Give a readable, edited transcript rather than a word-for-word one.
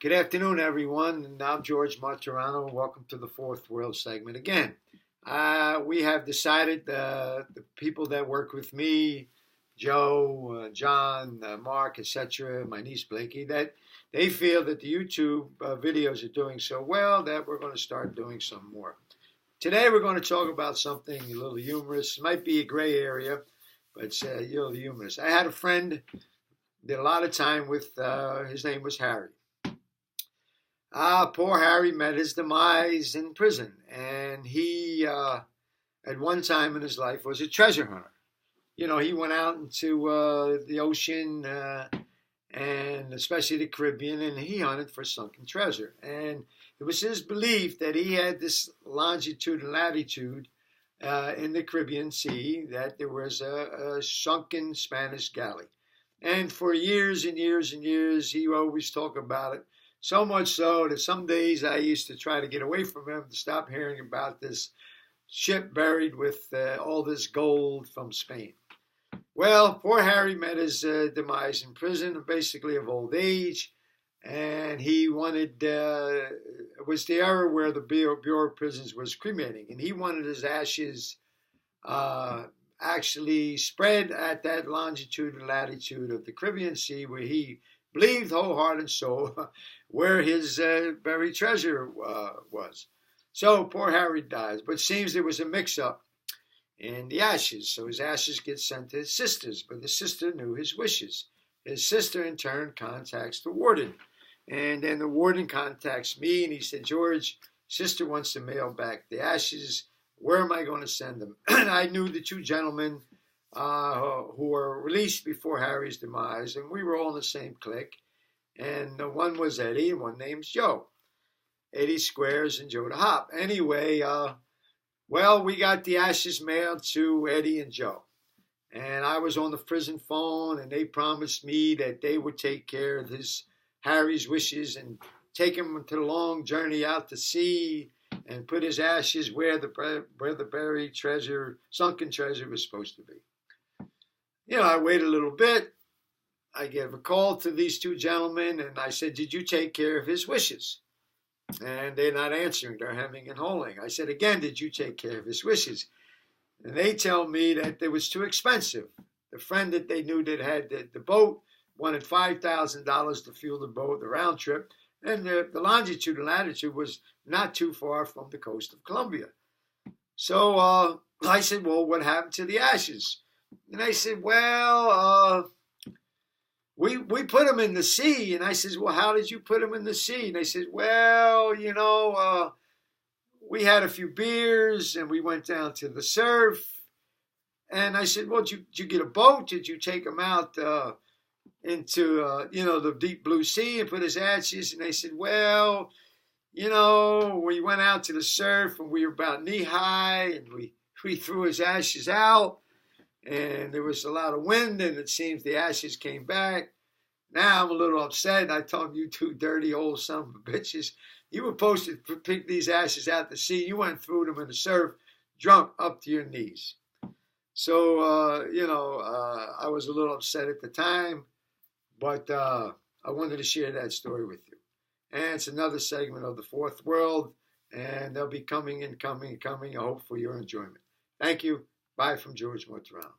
Good afternoon, everyone. And I'm George Martorano. Welcome to the Fourth World segment again. We have decided the people that work with me, Joe, John, Mark, etc., my niece Blakey, that they feel that the YouTube videos are doing so well that we're going to start doing some more. Today we're going to talk about something a little humorous. It might be a gray area, but it's a little humorous. I had a friend, did a lot of time with, his name was Harry. Poor Harry met his demise in prison, and he, at one time in his life, was a treasure hunter. You know, he went out into the ocean, and especially the Caribbean, and he hunted for sunken treasure. And it was his belief that he had this longitude and latitude in the Caribbean Sea, that there was a sunken Spanish galley. And for years and years and years, he always talked about it. So much so that some days I used to try to get away from him to stop hearing about this ship buried with all this gold from Spain. Well, poor Harry met his demise in prison, basically of old age, and he wanted, it was the era where the Bureau of Prisons was cremating, and he wanted his ashes actually spread at that longitude and latitude of the Caribbean Sea, where he believed whole heart and soul where his buried treasure was. So poor Harry dies, but it seems there was a mix-up in the ashes. So his ashes get sent to his sisters, but the sister knew his wishes. His sister, in turn, contacts the warden. And then the warden contacts me, and he said, George, sister wants to mail back the ashes. Where am I going to send them? And I knew the two gentlemen who were released before Harry's demise, and we were all in the same clique. And one was Eddie, and one name's Joe. Eddie Squares and Joe the Hop. Anyway, well, we got the ashes mailed to Eddie and Joe. And I was on the prison phone, and they promised me that they would take care of Harry's wishes and take him to the long journey out to sea and put his ashes where the buried treasure, sunken treasure, was supposed to be. You know, I waited a little bit. I gave a call to these two gentlemen, and I said, did you take care of his wishes? And they're not answering. They're hemming and hawing. I said, again, did you take care of his wishes? And they tell me that it was too expensive. The friend that they knew that had the boat wanted $5,000 to fuel the boat, the round trip, and the longitude and latitude was not too far from the coast of Colombia. So I said, well, what happened to the ashes? And they said, well, we put them in the sea. And I said, well, how did you put them in the sea? And they said, well, you know, we had a few beers and we went down to the surf. And I said, well, did you get a boat? Did you take them out into, you know, the deep blue sea and put his ashes? And they said, well, you know, we went out to the surf and we were about knee high and we threw his ashes out. And there was a lot of wind, and it seems the ashes came back. Now I'm a little upset. I told him, you two dirty old son of bitches. You were supposed to pick these ashes out to sea. You went and threw them in the surf, drunk up to your knees. So, you know, I was a little upset at the time, but I wanted to share that story with you. And it's another segment of the Fourth World, and they'll be coming and coming and coming. I hope for your enjoyment. Thank you. Bye from George Martorano.